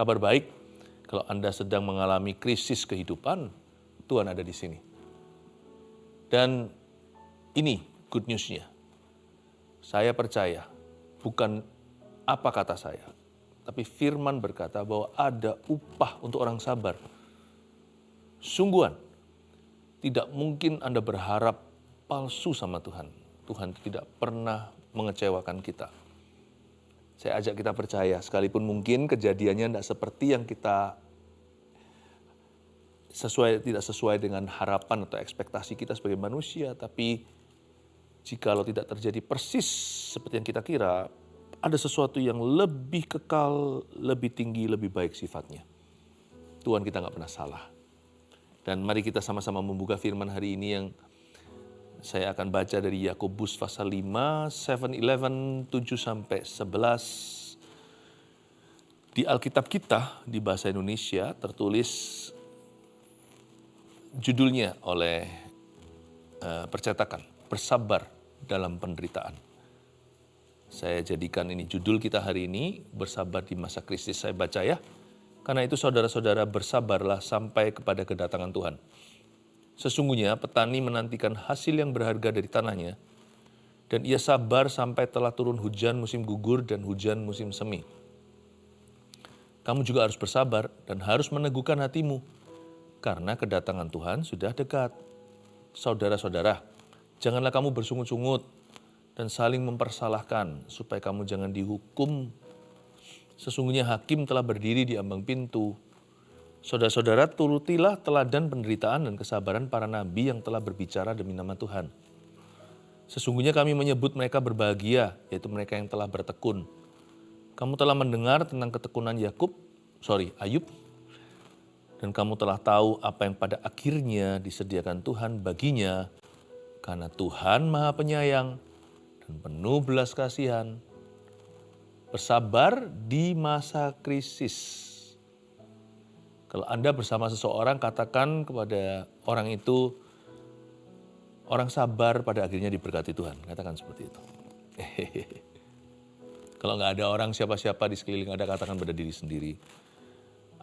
Kabar baik, kalau Anda sedang mengalami krisis kehidupan, Tuhan ada di sini. Dan ini good news-nya. Saya percaya, bukan apa kata saya, tapi firman berkata bahwa ada upah untuk orang sabar. Sungguhan, tidak mungkin Anda berharap palsu sama Tuhan. Tuhan tidak pernah mengecewakan kita. Saya ajak kita percaya, sekalipun mungkin kejadiannya tidak seperti yang kita tidak sesuai dengan harapan atau ekspektasi kita sebagai manusia, tapi jikalau tidak terjadi persis seperti yang kita kira, ada sesuatu yang lebih kekal, lebih tinggi, lebih baik sifatnya. Tuhan kita nggak pernah salah. Dan mari kita sama-sama membuka firman hari ini yang saya akan baca dari Yakobus pasal 5, 7-11, 7-11. Di Alkitab kita, di bahasa Indonesia, tertulis judulnya oleh percetakan, bersabar dalam penderitaan. Saya jadikan ini judul kita hari ini, bersabar di masa krisis. Saya baca ya, karena itu saudara-saudara bersabarlah sampai kepada kedatangan Tuhan. Sesungguhnya petani menantikan hasil yang berharga dari tanahnya, dan ia sabar sampai telah turun hujan musim gugur dan hujan musim semi. Kamu juga harus bersabar dan harus meneguhkan hatimu, karena kedatangan Tuhan sudah dekat. Saudara-saudara, janganlah kamu bersungut-sungut dan saling mempersalahkan, supaya kamu jangan dihukum. Sesungguhnya hakim telah berdiri di ambang pintu. Saudara-saudara, turutilah teladan penderitaan dan kesabaran para nabi yang telah berbicara demi nama Tuhan. Sesungguhnya kami menyebut mereka berbahagia, yaitu mereka yang telah bertekun. Kamu telah mendengar tentang ketekunan Ayub, dan kamu telah tahu apa yang pada akhirnya disediakan Tuhan baginya, karena Tuhan Maha Penyayang dan penuh belas kasihan. Bersabar di masa krisis. Kalau Anda bersama seseorang, katakan kepada orang itu, orang sabar pada akhirnya diberkati Tuhan. Katakan seperti itu. Kalau nggak ada orang siapa-siapa di sekeliling Anda, katakan pada diri sendiri.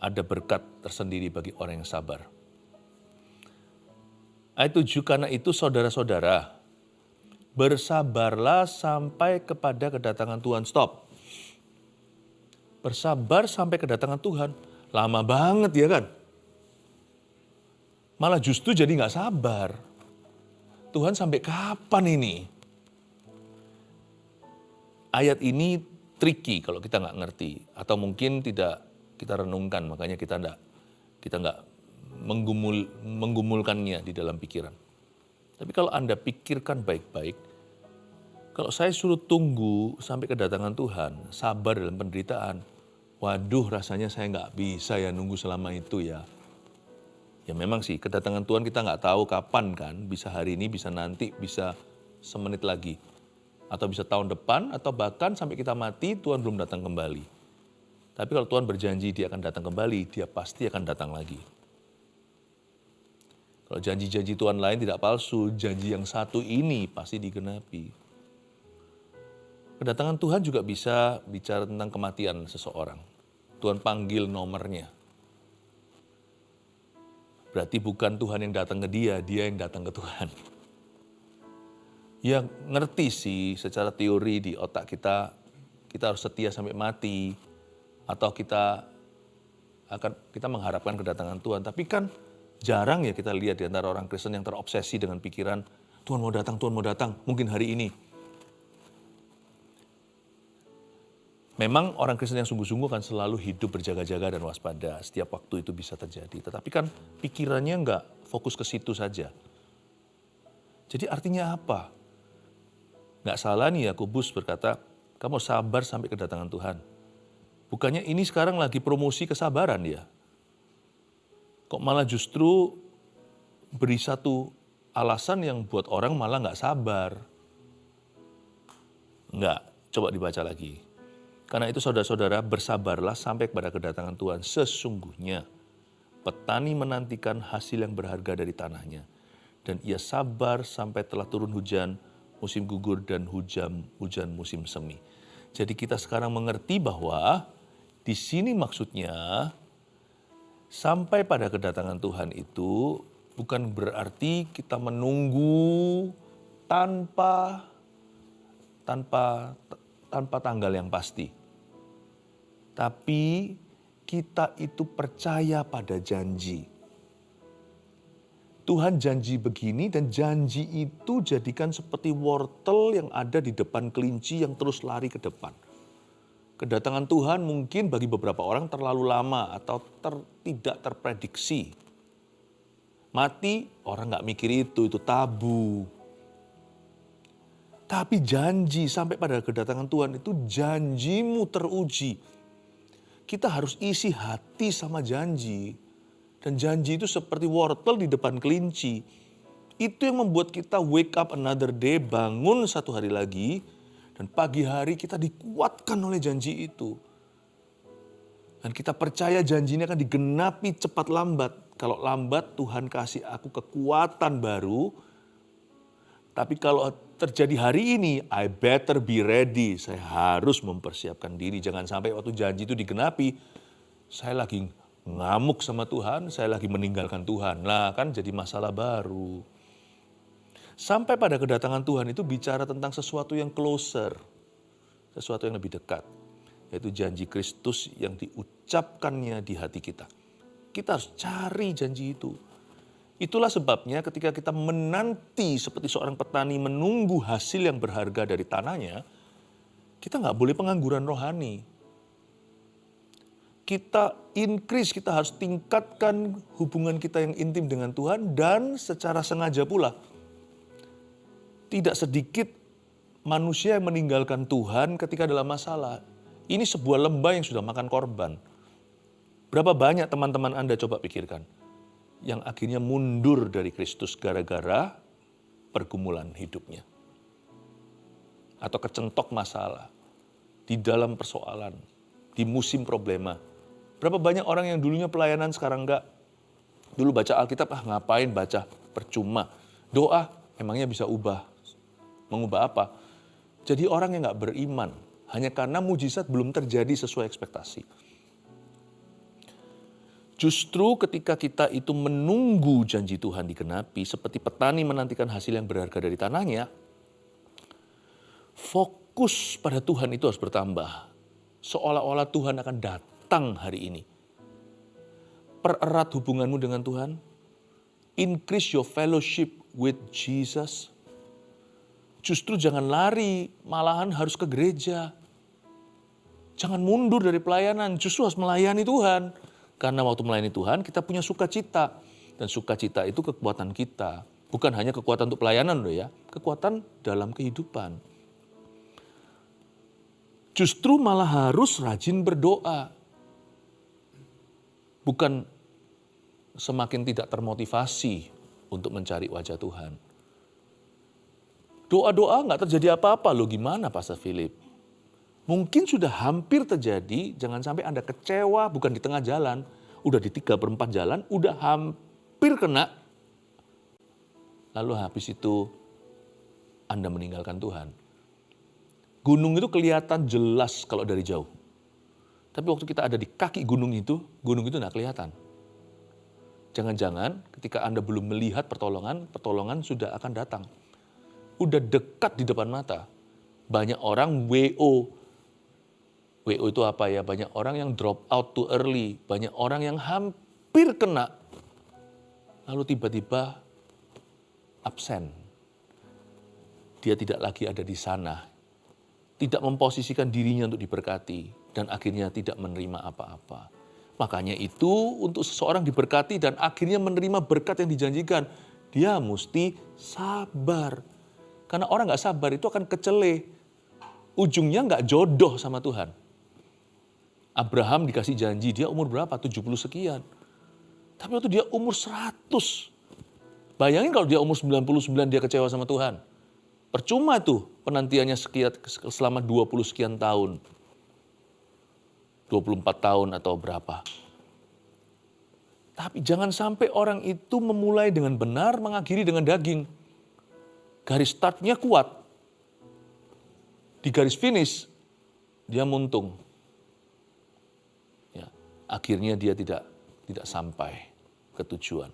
Ada berkat tersendiri bagi orang yang sabar. Ayat 7, karena itu saudara-saudara, bersabarlah sampai kepada kedatangan Tuhan. Stop. Bersabar sampai kedatangan Tuhan. Lama banget ya kan? Malah justru jadi nggak sabar. Tuhan sampai kapan ini? Ayat ini tricky kalau kita nggak ngerti. Atau mungkin tidak kita renungkan, makanya kita nggak menggumulkannya di dalam pikiran. Tapi kalau Anda pikirkan baik-baik, kalau saya suruh tunggu sampai kedatangan Tuhan, sabar dalam penderitaan, waduh, rasanya saya nggak bisa ya nunggu selama itu ya. Ya memang sih, kedatangan Tuhan kita nggak tahu kapan kan. Bisa hari ini, bisa nanti, bisa semenit lagi. Atau bisa tahun depan, atau bahkan sampai kita mati, Tuhan belum datang kembali. Tapi kalau Tuhan berjanji dia akan datang kembali, dia pasti akan datang lagi. Kalau janji-janji Tuhan lain tidak palsu, janji yang satu ini pasti digenapi. Kedatangan Tuhan juga bisa bicara tentang kematian seseorang. Tuhan panggil nomornya. Berarti bukan Tuhan yang datang ke dia yang datang ke Tuhan. Ya ngerti sih secara teori di otak kita harus setia sampai mati. Atau kita mengharapkan kedatangan Tuhan. Tapi kan jarang ya kita lihat di antara orang Kristen yang terobsesi dengan pikiran, Tuhan mau datang, mungkin hari ini. Memang orang Kristen yang sungguh-sungguh kan selalu hidup berjaga-jaga dan waspada. Setiap waktu itu bisa terjadi. Tetapi kan pikirannya nggak fokus ke situ saja. Jadi artinya apa? Nggak salah nih Yakobus berkata, kamu sabar sampai kedatangan Tuhan. Bukannya ini sekarang lagi promosi kesabaran ya? Kok malah justru beri satu alasan yang buat orang malah nggak sabar? Nggak, coba dibaca lagi. Karena itu saudara-saudara bersabarlah sampai kepada kedatangan Tuhan. Sesungguhnya petani menantikan hasil yang berharga dari tanahnya. Dan ia sabar sampai telah turun hujan musim gugur dan hujan musim semi. Jadi kita sekarang mengerti bahwa Di sini maksudnya sampai pada kedatangan Tuhan itu bukan berarti kita menunggu tanpa tanggal yang pasti. Tapi kita itu percaya pada janji. Tuhan janji begini dan janji itu jadikan seperti wortel yang ada di depan kelinci yang terus lari ke depan. Kedatangan Tuhan mungkin bagi beberapa orang terlalu lama atau tidak terprediksi. Mati, orang nggak mikir itu tabu. Tapi janji sampai pada kedatangan Tuhan itu janjimu teruji. Kita harus isi hati sama janji. Dan janji itu seperti wortel di depan kelinci. Itu yang membuat kita wake up another day, bangun satu hari lagi. Dan pagi hari kita dikuatkan oleh janji itu. Dan kita percaya janji ini akan digenapi cepat lambat. Kalau lambat Tuhan kasih aku kekuatan baru. Tapi kalau terjadi hari ini, I better be ready. Saya harus mempersiapkan diri. Jangan sampai waktu janji itu digenapi, saya lagi ngamuk sama Tuhan, saya lagi meninggalkan Tuhan. Nah kan jadi masalah baru. Sampai pada kedatangan Tuhan itu bicara tentang sesuatu yang closer. Sesuatu yang lebih dekat. Yaitu janji Kristus yang diucapkannya di hati kita. Kita harus cari janji itu. Itulah sebabnya ketika kita menanti seperti seorang petani menunggu hasil yang berharga dari tanahnya, kita nggak boleh pengangguran rohani. Kita increase, kita harus tingkatkan hubungan kita yang intim dengan Tuhan dan secara sengaja pula. Tidak sedikit manusia yang meninggalkan Tuhan ketika dalam masalah. Ini sebuah lembah yang sudah makan korban. Berapa banyak teman-teman Anda coba pikirkan yang akhirnya mundur dari Kristus gara-gara pergumulan hidupnya. Atau kecentok masalah di dalam persoalan, di musim problema. Berapa banyak orang yang dulunya pelayanan sekarang enggak. Dulu baca Alkitab, ngapain baca, percuma. Doa emangnya bisa mengubah apa? Jadi orang yang enggak beriman, hanya karena mujizat belum terjadi sesuai ekspektasi. Justru ketika kita itu menunggu janji Tuhan digenapi, seperti petani menantikan hasil yang berharga dari tanahnya, fokus pada Tuhan itu harus bertambah. Seolah-olah Tuhan akan datang hari ini. Pererat hubunganmu dengan Tuhan. Increase your fellowship with Jesus. Justru jangan lari, malahan harus ke gereja. Jangan mundur dari pelayanan, justru harus melayani Tuhan. Karena waktu melayani Tuhan kita punya sukacita. Dan sukacita itu kekuatan kita. Bukan hanya kekuatan untuk pelayanan loh ya. Kekuatan dalam kehidupan. Justru malah harus rajin berdoa. Bukan semakin tidak termotivasi untuk mencari wajah Tuhan. Doa-doa nggak terjadi apa-apa loh, gimana Pastor Philip? Mungkin sudah hampir terjadi, jangan sampai Anda kecewa bukan di tengah jalan. Udah di 3/4 jalan, udah hampir kena. Lalu habis itu Anda meninggalkan Tuhan. Gunung itu kelihatan jelas kalau dari jauh. Tapi waktu kita ada di kaki gunung itu nggak kelihatan. Jangan-jangan ketika Anda belum melihat pertolongan sudah akan datang. Udah dekat di depan mata. Banyak orang WO. WO itu apa ya? Banyak orang yang drop out too early. Banyak orang yang hampir kena. Lalu tiba-tiba absen. Dia tidak lagi ada di sana. Tidak memposisikan dirinya untuk diberkati. Dan akhirnya tidak menerima apa-apa. Makanya itu untuk seseorang diberkati dan akhirnya menerima berkat yang dijanjikan. Dia mesti sabar. Karena orang gak sabar itu akan kecele. Ujungnya gak jodoh sama Tuhan. Abraham dikasih janji, dia umur berapa? 70 sekian. Tapi waktu dia umur 100. Bayangin kalau dia umur 99 dia kecewa sama Tuhan. Percuma tuh penantiannya selama 20 sekian tahun. 24 tahun atau berapa. Tapi jangan sampai orang itu memulai dengan benar, mengakhiri dengan daging. Garis startnya kuat. Di garis finish, dia muntung. akhirnya dia tidak sampai ke tujuan.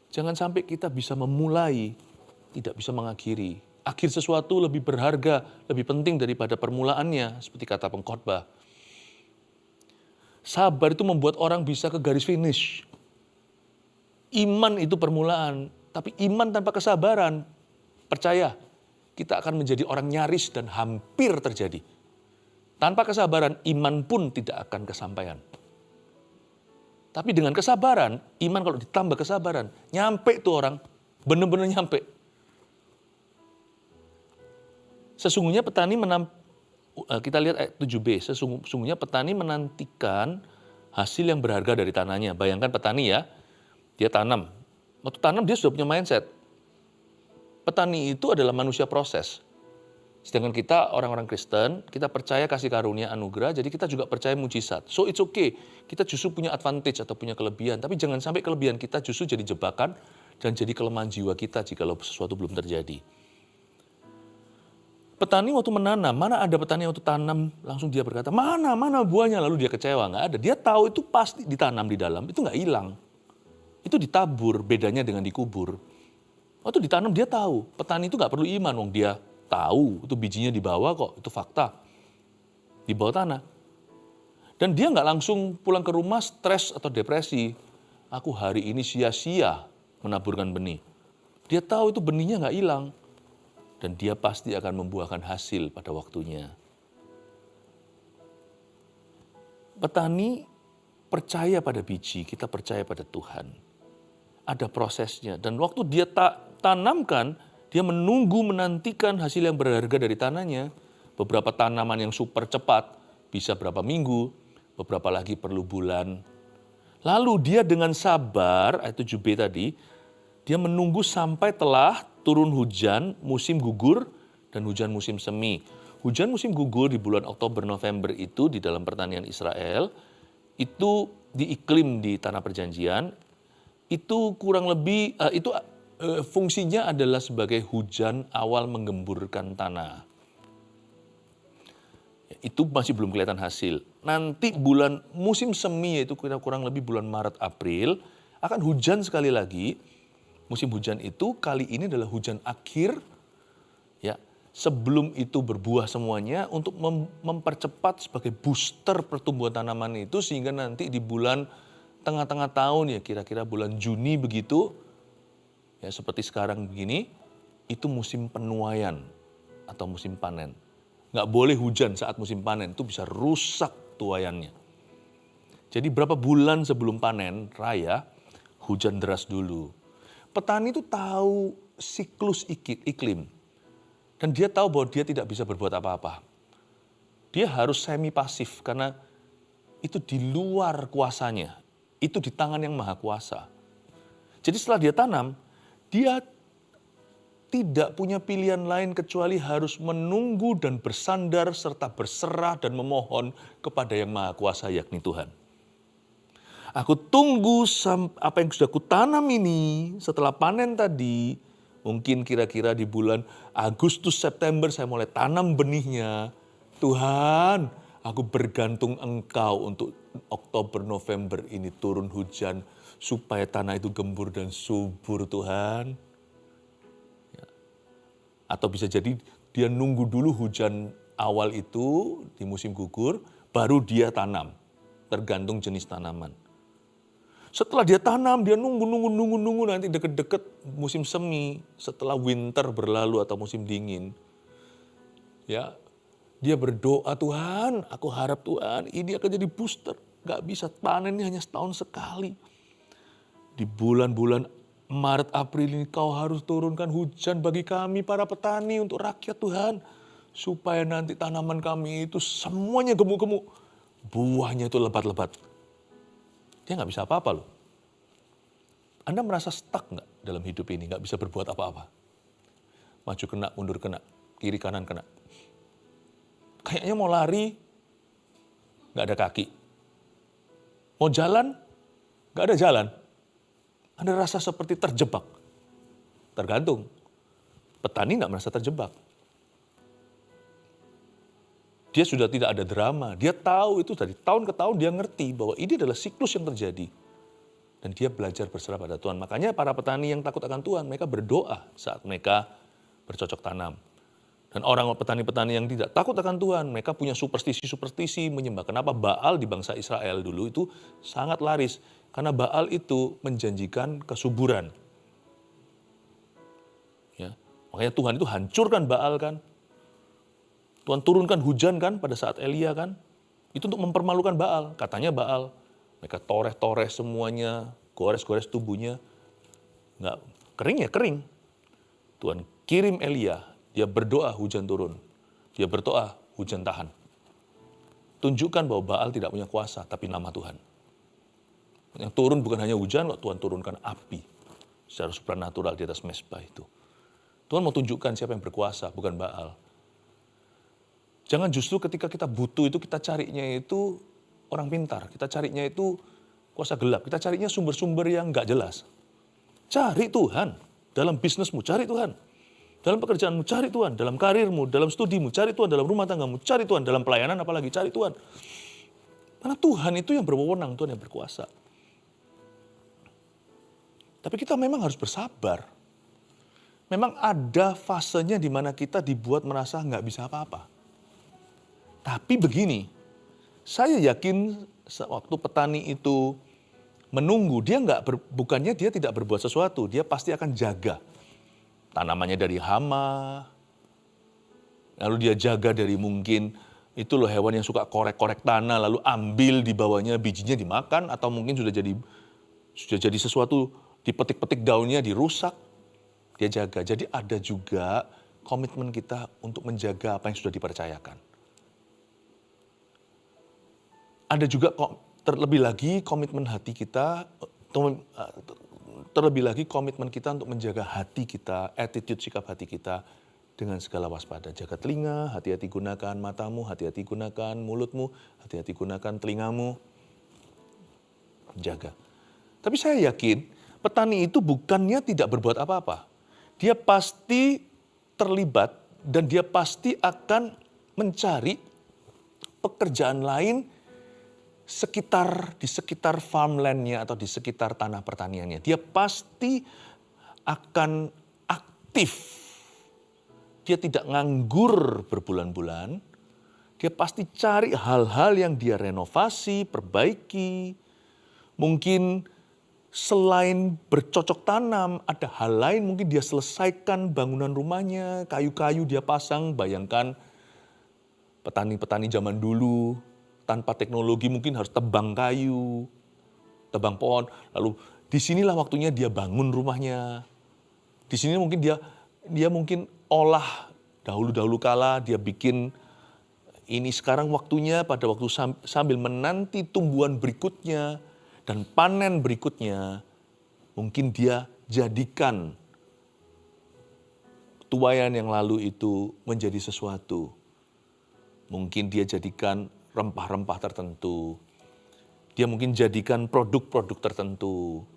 Jangan sampai kita bisa memulai, tidak bisa mengakhiri. Akhir sesuatu lebih berharga, lebih penting daripada permulaannya, seperti kata pengkhotbah. Sabar itu membuat orang bisa ke garis finish. Iman itu permulaan, tapi iman tanpa kesabaran, percaya, kita akan menjadi orang nyaris dan hampir terjadi. Tanpa kesabaran, iman pun tidak akan kesampaian. Tapi dengan kesabaran, iman kalau ditambah kesabaran, nyampe tuh orang, benar-benar nyampe. Sesungguhnya petani kita lihat ayat 7b, sesungguhnya petani menantikan hasil yang berharga dari tanahnya. Bayangkan petani ya, dia tanam. Waktu tanam dia sudah punya mindset. Petani itu adalah manusia proses. Sedangkan kita orang-orang Kristen, kita percaya kasih karunia anugerah, jadi kita juga percaya mujizat. So it's okay, kita justru punya advantage atau punya kelebihan. Tapi jangan sampai kelebihan kita justru jadi jebakan dan jadi kelemahan jiwa kita jika sesuatu belum terjadi. Petani waktu menanam, mana ada petani waktu tanam langsung dia berkata, mana buahnya, lalu dia kecewa, nggak ada. Dia tahu itu pasti ditanam di dalam, itu nggak hilang. Itu ditabur, bedanya dengan dikubur. Waktu ditanam dia tahu, petani itu nggak perlu iman, wong dia tahu itu bijinya di bawah kok, itu fakta. Di bawah tanah. Dan dia nggak langsung pulang ke rumah stres atau depresi. Aku hari ini sia-sia menaburkan benih. Dia tahu itu benihnya nggak hilang. Dan dia pasti akan membuahkan hasil pada waktunya. Petani percaya pada biji, kita percaya pada Tuhan. Ada prosesnya. Dan waktu dia tanamkan, dia menantikan hasil yang berharga dari tanahnya. Beberapa tanaman yang super cepat, bisa berapa minggu, beberapa lagi perlu bulan. Lalu dia dengan sabar, ayat 7b tadi, dia menunggu sampai telah turun hujan musim gugur dan hujan musim semi. Hujan musim gugur di bulan Oktober-November itu di dalam pertanian Israel, itu di iklim di Tanah Perjanjian, itu kurang lebih, fungsinya adalah sebagai hujan awal menggemburkan tanah. Itu masih belum kelihatan hasil. Nanti bulan musim semi, yaitu kurang lebih bulan Maret, April, akan hujan sekali lagi. Musim hujan itu kali ini adalah hujan akhir, ya, sebelum itu berbuah semuanya untuk mempercepat sebagai booster pertumbuhan tanaman itu, sehingga nanti di bulan tengah-tengah tahun, ya kira-kira bulan Juni begitu, ya seperti sekarang begini, itu musim penuaian atau musim panen. Nggak boleh hujan saat musim panen, itu bisa rusak tuaiannya. Jadi berapa bulan sebelum panen raya, hujan deras dulu. Petani itu tahu siklus iklim. Dan dia tahu bahwa dia tidak bisa berbuat apa-apa. Dia harus semi pasif karena itu di luar kuasanya. Itu di tangan yang maha kuasa. Jadi setelah dia tanam, dia tidak punya pilihan lain kecuali harus menunggu dan bersandar serta berserah dan memohon kepada yang maha kuasa, yakni Tuhan. Aku tunggu apa yang sudah kutanam ini setelah panen tadi, mungkin kira-kira di bulan Agustus, September saya mulai tanam benihnya. Tuhan, aku bergantung Engkau untuk Oktober, November ini turun hujan supaya tanah itu gembur dan subur, Tuhan. Atau bisa jadi dia nunggu dulu hujan awal itu di musim gugur, baru dia tanam, tergantung jenis tanaman. Setelah dia tanam, dia nunggu nanti deket-deket musim semi, setelah winter berlalu atau musim dingin. Ya, dia berdoa, Tuhan, aku harap Tuhan ini akan jadi booster. Gak bisa panennya hanya setahun sekali. Di bulan-bulan Maret, April ini kau harus turunkan hujan bagi kami para petani untuk rakyat Tuhan. Supaya nanti tanaman kami itu semuanya gemuk-gemuk. Buahnya itu lebat-lebat. Dia nggak bisa apa-apa loh. Anda merasa stuck nggak dalam hidup ini? Nggak bisa berbuat apa-apa. Maju kena, mundur kena, kiri kanan kena. Kayaknya mau lari, nggak ada kaki. Mau jalan, nggak ada jalan. Anda rasa seperti terjebak. Tergantung. Petani nggak merasa terjebak. Dia sudah tidak ada drama. Dia tahu itu dari tahun ke tahun, dia ngerti bahwa ini adalah siklus yang terjadi. Dan dia belajar berserah pada Tuhan. Makanya para petani yang takut akan Tuhan, mereka berdoa saat mereka bercocok tanam. Dan orang petani-petani yang tidak takut akan Tuhan, mereka punya superstisi-superstisi menyembah. Kenapa Baal di bangsa Israel dulu itu sangat laris? Karena Baal itu menjanjikan kesuburan. Ya, makanya Tuhan itu hancurkan Baal kan. Tuhan turunkan hujan kan pada saat Elia kan. Itu untuk mempermalukan Baal. Katanya Baal, mereka toreh-toreh semuanya, gores-gores tubuhnya. Nggak, kering ya kering. Tuhan kirim Elia, dia berdoa hujan turun. Dia berdoa hujan tahan. Tunjukkan bahwa Baal tidak punya kuasa, tapi nama Tuhan. Yang turun bukan hanya hujan, Tuhan turunkan api. Secara supranatural di atas mezbah itu. Tuhan mau tunjukkan siapa yang berkuasa, bukan Baal. Jangan justru ketika kita butuh itu, kita carinya itu orang pintar. Kita carinya itu kuasa gelap. Kita carinya sumber-sumber yang nggak jelas. Cari Tuhan. Dalam bisnismu, cari Tuhan. Dalam pekerjaanmu, cari Tuhan. Dalam karirmu, dalam studimu, cari Tuhan. Dalam rumah tanggamu, cari Tuhan. Dalam pelayanan apalagi, cari Tuhan. Karena Tuhan itu yang berwenang, Tuhan yang berkuasa. Tapi kita memang harus bersabar. Memang ada fasenya di mana kita dibuat merasa nggak bisa apa-apa. Tapi begini, saya yakin waktu petani itu menunggu, bukannya dia tidak berbuat sesuatu, dia pasti akan jaga. Tanamannya dari hama, lalu dia jaga dari mungkin itu loh hewan yang suka korek-korek tanah, lalu ambil di bawahnya bijinya dimakan, atau mungkin sudah jadi sesuatu, dipetik-petik daunnya dirusak, dia jaga. Jadi ada juga komitmen kita untuk menjaga apa yang sudah dipercayakan. Ada juga terlebih lagi komitmen kita untuk menjaga hati kita, attitude sikap hati kita dengan segala waspada. Jaga telinga, hati-hati gunakan matamu, hati-hati gunakan mulutmu, hati-hati gunakan telingamu. Jaga. Tapi saya yakin petani itu bukannya tidak berbuat apa-apa. Dia pasti terlibat dan dia pasti akan mencari pekerjaan lain di sekitar farmland-nya atau di sekitar tanah pertaniannya. Dia pasti akan aktif. Dia tidak nganggur berbulan-bulan. Dia pasti cari hal-hal yang dia renovasi, perbaiki. Mungkin selain bercocok tanam, ada hal lain mungkin dia selesaikan bangunan rumahnya, kayu-kayu dia pasang. Bayangkan petani-petani zaman dulu, tanpa teknologi mungkin harus tebang kayu, tebang pohon. Lalu disinilah waktunya dia bangun rumahnya. Di sini mungkin dia mungkin olah dahulu kala dia bikin ini, sekarang waktunya pada waktu sambil menanti tumbuhan berikutnya dan panen berikutnya. Mungkin dia jadikan tuayan yang lalu itu menjadi sesuatu. Mungkin dia jadikan rempah-rempah tertentu. Dia mungkin jadikan produk-produk tertentu.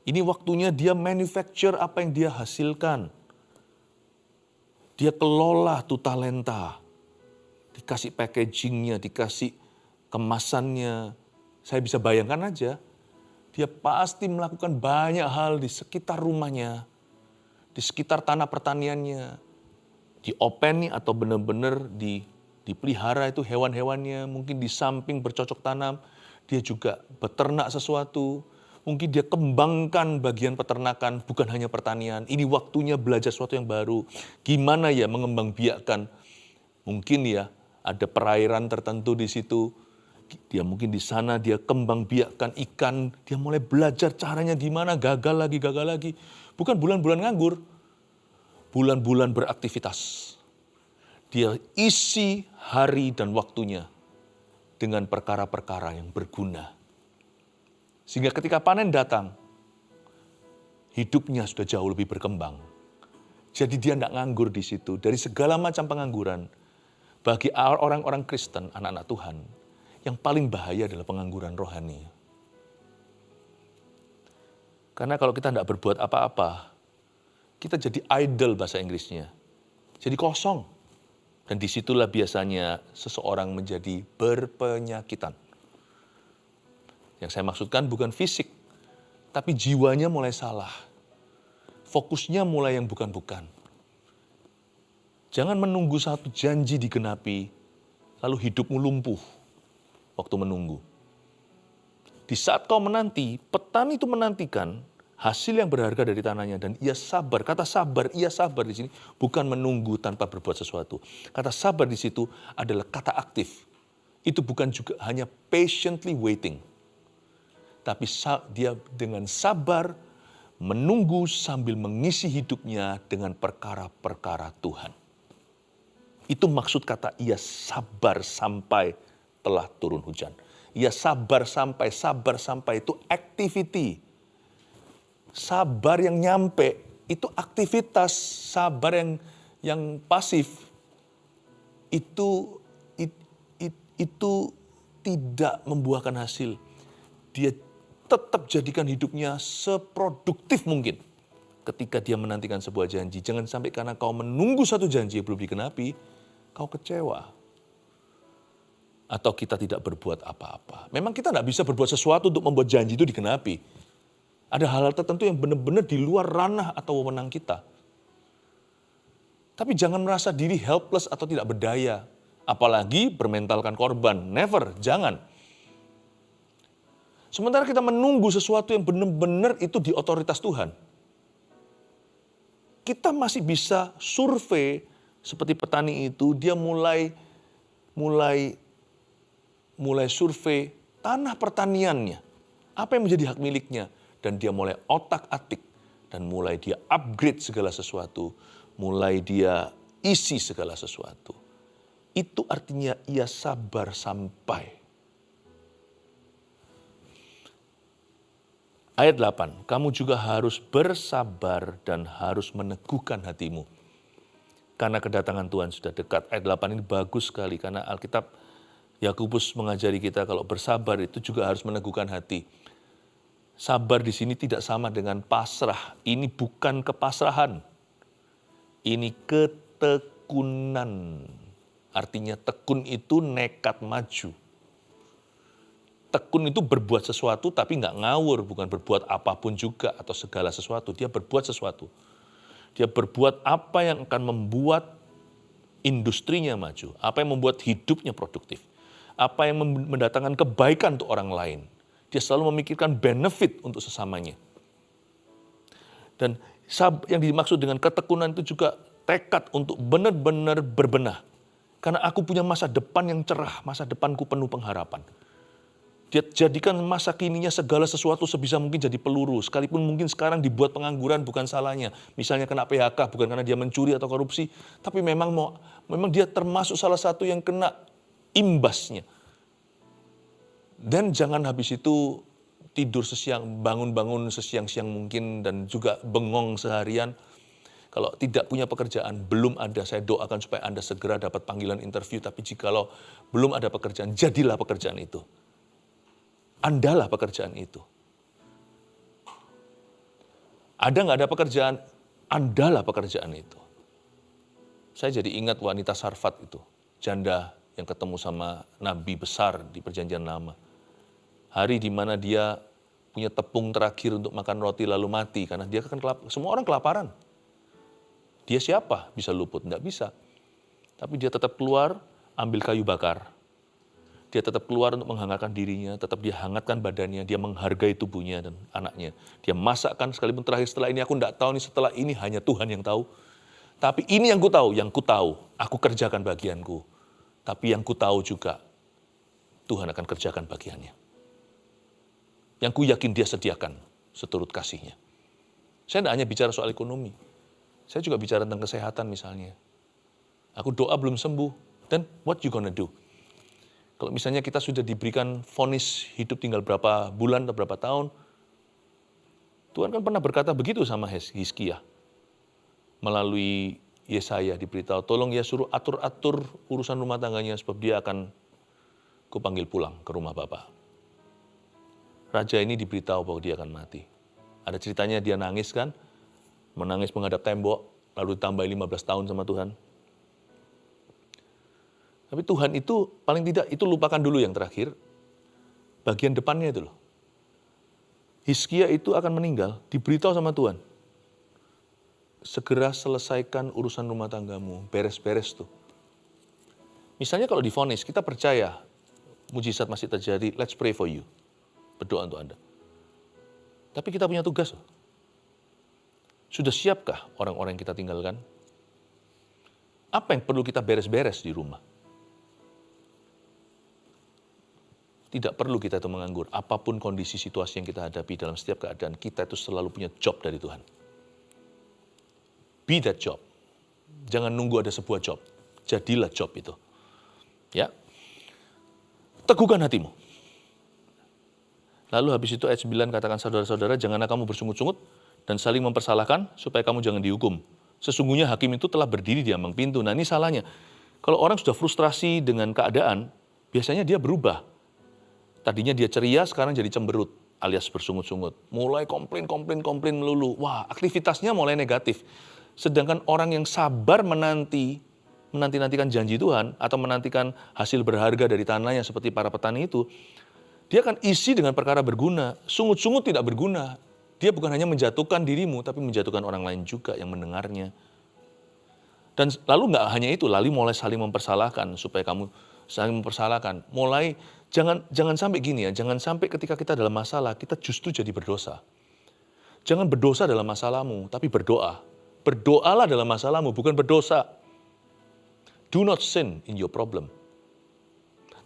Ini waktunya dia manufacture apa yang dia hasilkan. Dia kelola tuh talenta. Dikasih packagingnya, dikasih kemasannya. Saya bisa bayangkan aja. Dia pasti melakukan banyak hal di sekitar rumahnya. Di sekitar tanah pertaniannya. Diopeni atau benar-benar dipelihara itu hewan-hewannya, mungkin di samping bercocok tanam, dia juga beternak sesuatu, mungkin dia kembangkan bagian peternakan, bukan hanya pertanian. Ini waktunya belajar sesuatu yang baru. Gimana ya mengembangbiakkan, mungkin ya ada perairan tertentu di situ, dia mungkin di sana dia kembangbiakkan ikan, dia mulai belajar caranya gimana, gagal lagi. Bukan bulan-bulan nganggur, bulan-bulan beraktivitas. Dia isi hari dan waktunya dengan perkara-perkara yang berguna. Sehingga ketika panen datang, hidupnya sudah jauh lebih berkembang. Jadi dia tidak nganggur di situ. Dari segala macam pengangguran, bagi orang-orang Kristen, anak-anak Tuhan, yang paling bahaya adalah pengangguran rohani. Karena kalau kita tidak berbuat apa-apa, kita jadi idle bahasa Inggrisnya. Jadi kosong. Dan disitulah biasanya seseorang menjadi berpenyakitan. Yang saya maksudkan bukan fisik, tapi jiwanya mulai salah. Fokusnya mulai yang bukan-bukan. Jangan menunggu satu janji digenapi, lalu hidupmu lumpuh waktu menunggu. Di saat kau menanti, petani itu menantikan hasil yang berharga dari tanahnya dan ia sabar. Kata sabar, ia sabar di sini bukan menunggu tanpa berbuat sesuatu. Kata sabar di situ adalah kata aktif. Itu bukan juga hanya patiently waiting. Tapi dia dengan sabar menunggu sambil mengisi hidupnya dengan perkara-perkara Tuhan. Itu maksud kata ia sabar sampai telah turun hujan. Ia sabar sampai itu activity. Sabar yang nyampe itu aktivitas, sabar yang pasif itu tidak membuahkan hasil. Dia tetap jadikan hidupnya seproduktif mungkin ketika dia menantikan sebuah janji. Jangan sampai karena kau menunggu satu janji yang belum digenapi, kau kecewa. Atau kita tidak berbuat apa-apa. Memang kita tidak bisa berbuat sesuatu untuk membuat janji itu digenapi. Ada hal-hal tertentu yang benar-benar di luar ranah atau wewenang kita. Tapi jangan merasa diri helpless atau tidak berdaya. Apalagi bermentalkan korban. Never, jangan. Sementara kita menunggu sesuatu yang benar-benar itu di otoritas Tuhan. Kita masih bisa survei seperti petani itu, dia mulai survei tanah pertaniannya. Apa yang menjadi hak miliknya. Dan dia mulai otak-atik. Dan mulai dia upgrade segala sesuatu. Mulai dia isi segala sesuatu. Itu artinya ia sabar sampai. Ayat 8, kamu juga harus bersabar dan harus meneguhkan hatimu. Karena kedatangan Tuhan sudah dekat. Ayat 8 ini bagus sekali karena Alkitab Yakobus mengajari kita kalau bersabar itu juga harus meneguhkan hati. Sabar di sini tidak sama dengan pasrah. Ini bukan kepasrahan. Ini ketekunan. Artinya tekun itu nekat maju. Tekun itu berbuat sesuatu tapi nggak ngawur. Bukan berbuat apapun juga atau segala sesuatu. Dia berbuat sesuatu. Dia berbuat apa yang akan membuat industrinya maju. Apa yang membuat hidupnya produktif. Apa yang mendatangkan kebaikan untuk orang lain. Dia selalu memikirkan benefit untuk sesamanya. Dan yang dimaksud dengan ketekunan itu juga tekad untuk benar-benar berbenah. Karena aku punya masa depan yang cerah, masa depanku penuh pengharapan. Dia jadikan masa kininya segala sesuatu sebisa mungkin jadi peluru. Sekalipun mungkin sekarang dibuat pengangguran bukan salahnya. Misalnya kena PHK bukan karena dia mencuri atau korupsi. Tapi memang dia termasuk salah satu yang kena imbasnya. Dan jangan habis itu tidur sesiang, bangun-bangun sesiang-siang mungkin dan juga bengong seharian. Kalau tidak punya pekerjaan, belum ada, saya doakan supaya Anda segera dapat panggilan interview. Tapi jikalau belum ada pekerjaan, jadilah pekerjaan itu. Andalah pekerjaan itu. Ada nggak ada pekerjaan, andalah pekerjaan itu. Saya jadi ingat wanita Sarfat itu, janda yang ketemu sama nabi besar di perjanjian lama. Hari di mana dia punya tepung terakhir untuk makan roti lalu mati. Karena dia kan semua orang kelaparan. Dia siapa? Bisa luput? Tidak bisa. Tapi dia tetap keluar, ambil kayu bakar. Dia tetap keluar untuk menghangatkan dirinya, tetap dia hangatkan badannya, dia menghargai tubuhnya dan anaknya. Dia masakkan sekalipun terakhir setelah ini aku tidak tahu nih, setelah ini hanya Tuhan yang tahu. Tapi ini yang ku tahu, aku kerjakan bagianku. Tapi yang ku tahu juga, Tuhan akan kerjakan bagiannya. Yang ku yakin dia sediakan seturut kasihnya. Saya tidak hanya bicara soal ekonomi. Saya juga bicara tentang kesehatan misalnya. Aku doa belum sembuh. Then what you gonna do? Kalau misalnya kita sudah diberikan vonis hidup tinggal berapa bulan atau berapa tahun. Tuhan kan pernah berkata begitu sama Hizkia. Melalui Yesaya diberitahu, tolong ya suruh atur-atur urusan rumah tangganya sebab dia akan kupanggil pulang ke rumah Bapa. Raja ini diberitahu bahwa dia akan mati. Ada ceritanya dia nangis kan, menangis menghadap tembok, lalu ditambah 15 tahun sama Tuhan. Tapi Tuhan itu paling tidak, itu lupakan dulu yang terakhir, bagian depannya itu loh. Hizkia itu akan meninggal, diberitahu sama Tuhan. Segera selesaikan urusan rumah tanggamu, beres-beres tuh. Misalnya kalau divonis, kita percaya mujizat masih terjadi, let's pray for you. Berdoa untuk Anda. Tapi kita punya tugas loh. Sudah siapkah orang-orang yang kita tinggalkan? Apa yang perlu kita beres-beres di rumah? Tidak perlu kita itu menganggur. Apapun kondisi situasi yang kita hadapi dalam setiap keadaan, kita itu selalu punya job dari Tuhan. Be that job. Jangan nunggu ada sebuah job. Jadilah job itu. Ya. Teguhkan hatimu. Lalu habis itu ayat 9 katakan, saudara-saudara, janganlah kamu bersungut-sungut dan saling mempersalahkan supaya kamu jangan dihukum. Sesungguhnya hakim itu telah berdiri di ambang pintu. Nah, ini salahnya. Kalau orang sudah frustrasi dengan keadaan, biasanya dia berubah. Tadinya dia ceria, sekarang jadi cemberut alias bersungut-sungut. Mulai komplain melulu. Wah, aktivitasnya mulai negatif. Sedangkan orang yang sabar menanti-nantikan janji Tuhan atau menantikan hasil berharga dari tanahnya seperti para petani itu, dia akan isi dengan perkara berguna. Sungut-sungut tidak berguna. Dia bukan hanya menjatuhkan dirimu, tapi menjatuhkan orang lain juga yang mendengarnya. Dan lalu nggak hanya itu, lalu mulai saling mempersalahkan supaya kamu saling mempersalahkan. Mulai jangan sampai gini ya, jangan sampai ketika kita dalam masalah, kita justru jadi berdosa. Jangan berdosa dalam masalahmu, tapi berdoa. Berdoalah dalam masalahmu, bukan berdosa. Do not sin in your problem.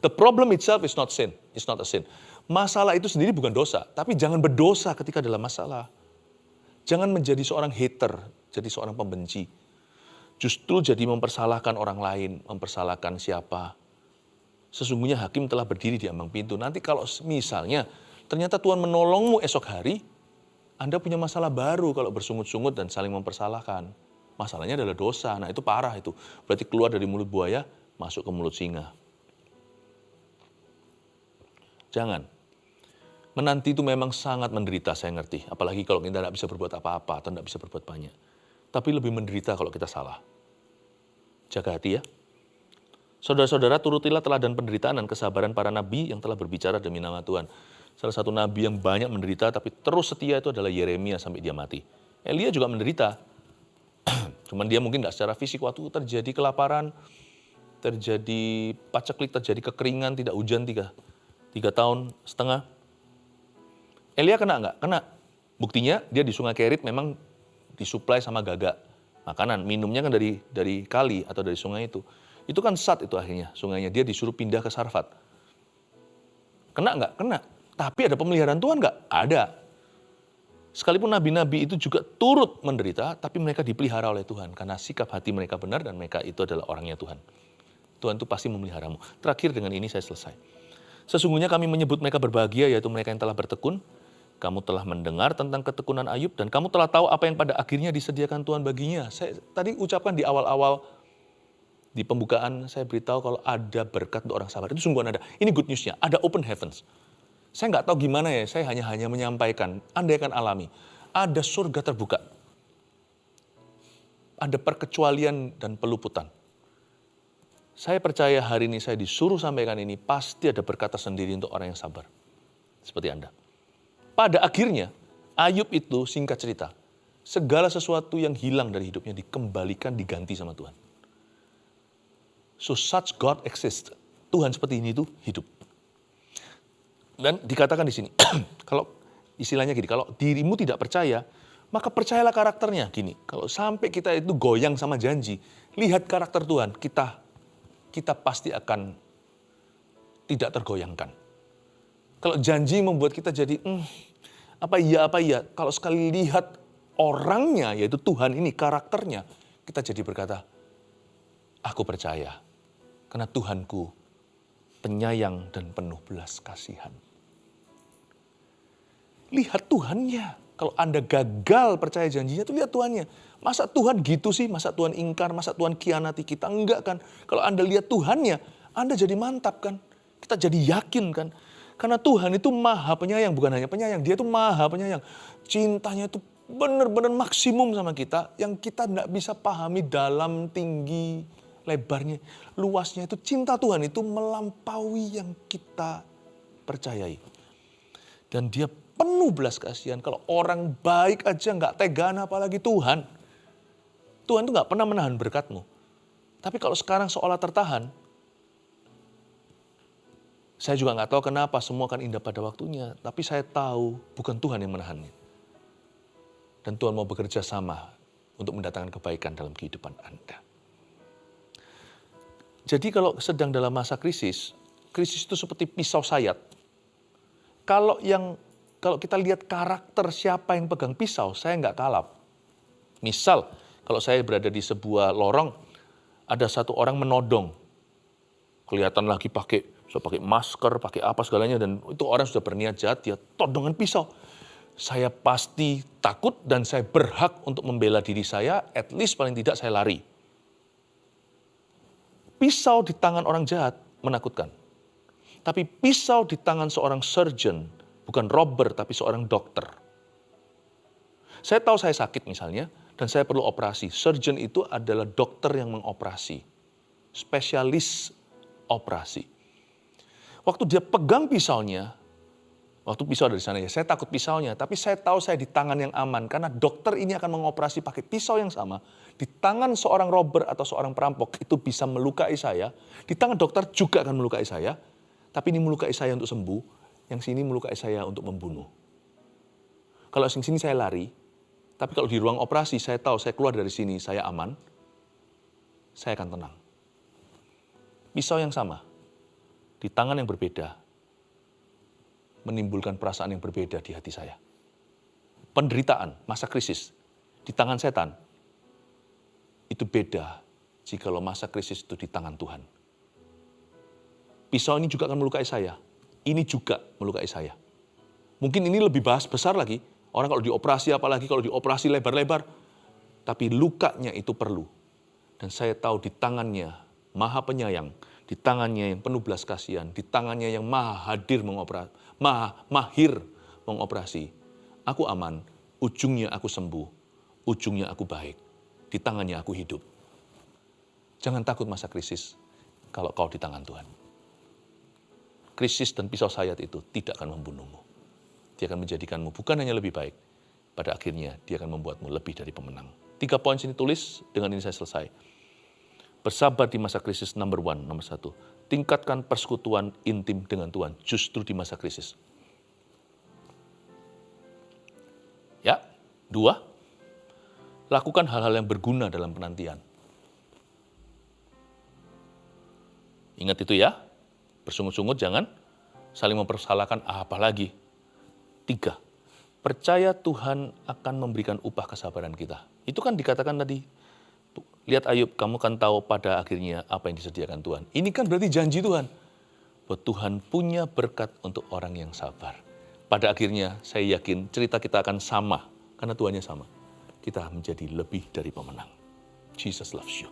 The problem itself is not sin, it's not a sin. Masalah itu sendiri bukan dosa, tapi jangan berdosa ketika dalam masalah. Jangan menjadi seorang hater, jadi seorang pembenci. Justru jadi mempersalahkan orang lain, mempersalahkan siapa. Sesungguhnya hakim telah berdiri di ambang pintu. Nanti kalau misalnya ternyata Tuhan menolongmu esok hari, Anda punya masalah baru kalau bersungut-sungut dan saling mempersalahkan. Masalahnya adalah dosa, nah itu parah itu. Berarti keluar dari mulut buaya, masuk ke mulut singa. Jangan. Menanti itu memang sangat menderita, saya ngerti. Apalagi kalau kita tidak bisa berbuat apa-apa atau tidak bisa berbuat banyak. Tapi lebih menderita kalau kita salah. Jaga hati ya. Saudara-saudara, turutilah teladan penderitaan dan kesabaran para nabi yang telah berbicara demi nama Tuhan. Salah satu nabi yang banyak menderita tapi terus setia itu adalah Yeremia sampai dia mati. Elia juga menderita. Cuman dia mungkin tidak secara fisik, waktu terjadi kelaparan, terjadi paceklik, terjadi kekeringan, tidak hujan 3 tahun setengah. Elia kena nggak? Kena. Buktinya dia di Sungai Kerit memang disuplai sama gagak makanan. Minumnya kan dari kali atau dari sungai itu. Itu kan sat itu akhirnya sungainya. Dia disuruh pindah ke Sarfat. Kena nggak? Kena. Tapi ada pemeliharaan Tuhan nggak? Ada. Sekalipun nabi-nabi itu juga turut menderita, tapi mereka dipelihara oleh Tuhan. Karena sikap hati mereka benar dan mereka itu adalah orangnya Tuhan. Tuhan itu pasti memeliharamu. Terakhir dengan ini saya selesai. Sesungguhnya kami menyebut mereka berbahagia, yaitu mereka yang telah bertekun. Kamu telah mendengar tentang ketekunan Ayub, dan kamu telah tahu apa yang pada akhirnya disediakan Tuhan baginya. Saya tadi ucapkan di awal-awal, di pembukaan, saya beritahu kalau ada berkat untuk orang sabar. Itu sungguhan ada. Ini good news-nya, ada open heavens. Saya nggak tahu gimana ya, saya hanya menyampaikan. Anda akan alami, ada surga terbuka. Ada perkecualian dan peluputan. Saya percaya hari ini saya disuruh sampaikan ini, pasti ada berkat tersendiri untuk orang yang sabar. Seperti Anda. Pada akhirnya, Ayub itu singkat cerita, segala sesuatu yang hilang dari hidupnya dikembalikan, diganti sama Tuhan. So such God exists. Tuhan seperti ini itu hidup. Dan dikatakan di sini, kalau istilahnya gini, kalau dirimu tidak percaya, maka percayalah karakternya. Gini, kalau sampai kita itu goyang sama janji, lihat karakter Tuhan, kita pasti akan tidak tergoyangkan. Kalau janji membuat kita jadi, apa iya. Kalau sekali lihat orangnya, yaitu Tuhan ini, karakternya, kita jadi berkata, aku percaya. Karena Tuhanku penyayang dan penuh belas kasihan. Lihat Tuhannya. Kalau Anda gagal percaya janjinya, itu lihat Tuhannya. Masa Tuhan gitu sih? Masa Tuhan ingkar? Masa Tuhan khianati kita? Enggak kan? Kalau Anda lihat Tuhannya, Anda jadi mantap kan? Kita jadi yakin kan? Karena Tuhan itu maha penyayang, bukan hanya penyayang. Dia itu maha penyayang. Cintanya itu benar-benar maksimum sama kita, yang kita tidak bisa pahami dalam tinggi lebarnya, luasnya itu cinta Tuhan itu melampaui yang kita percayai. Dan dia penuh belas kasihan. Kalau orang baik aja nggak tegaan apalagi Tuhan. Tuhan tuh nggak pernah menahan berkatmu. Tapi kalau sekarang seolah tertahan, saya juga nggak tahu kenapa semua akan indah pada waktunya. Tapi saya tahu bukan Tuhan yang menahannya. Dan Tuhan mau bekerja sama untuk mendatangkan kebaikan dalam kehidupan Anda. Jadi kalau sedang dalam masa krisis itu seperti pisau sayat. Kalau kita lihat karakter siapa yang pegang pisau, saya nggak kalap. Misal, kalau saya berada di sebuah lorong, ada satu orang menodong. Kelihatan lagi pakai masker, pakai apa segalanya, dan itu orang sudah berniat jahat, dia todongan pisau. Saya pasti takut dan saya berhak untuk membela diri saya, at least paling tidak saya lari. Pisau di tangan orang jahat menakutkan. Tapi pisau di tangan seorang surgeon, bukan robber tapi seorang dokter. Saya tahu saya sakit misalnya, dan saya perlu operasi. Surgeon itu adalah dokter yang mengoperasi. Spesialis operasi. Waktu dia pegang pisaunya, waktu pisau dari sana ya, saya takut pisaunya, tapi saya tahu saya di tangan yang aman, karena dokter ini akan mengoperasi pakai pisau yang sama. Di tangan seorang robber atau seorang perampok itu bisa melukai saya, di tangan dokter juga akan melukai saya, tapi ini melukai saya untuk sembuh, yang sini melukai saya untuk membunuh. Kalau yang sini saya lari, tapi kalau di ruang operasi saya tahu saya keluar dari sini, saya aman, saya akan tenang. Pisau yang sama, di tangan yang berbeda, menimbulkan perasaan yang berbeda di hati saya. Penderitaan, masa krisis, di tangan setan, itu beda jikalau masa krisis itu di tangan Tuhan. Pisau ini juga akan melukai saya, ini juga melukai saya. Mungkin ini lebih besar lagi, orang kalau dioperasi, apalagi kalau dioperasi lebar-lebar, tapi lukanya itu perlu. Dan saya tahu di tangannya Maha Penyayang, di tangannya yang penuh belas kasihan, di tangannya yang mahir mengoperasi. Aku aman, ujungnya aku sembuh, ujungnya aku baik, di tangannya aku hidup. Jangan takut masa krisis kalau kau di tangan Tuhan. Krisis dan pisau sayat itu tidak akan membunuhmu. Dia akan menjadikanmu bukan hanya lebih baik, pada akhirnya dia akan membuatmu lebih dari pemenang. 3 poin sini tulis, dengan ini saya selesai. Bersabar di masa krisis, nomor 1. Tingkatkan persekutuan intim dengan Tuhan, justru di masa krisis. Ya, 2. Lakukan hal-hal yang berguna dalam penantian. Ingat itu ya, bersungut-sungut jangan saling mempersalahkan apalagi. 3. Percaya Tuhan akan memberikan upah kesabaran kita. Itu kan dikatakan tadi, lihat Ayub, kamu kan tahu pada akhirnya apa yang disediakan Tuhan. Ini kan berarti janji Tuhan, bahwa Tuhan punya berkat untuk orang yang sabar. Pada akhirnya saya yakin cerita kita akan sama, karena Tuhannya sama. Kita menjadi lebih dari pemenang. Jesus loves you.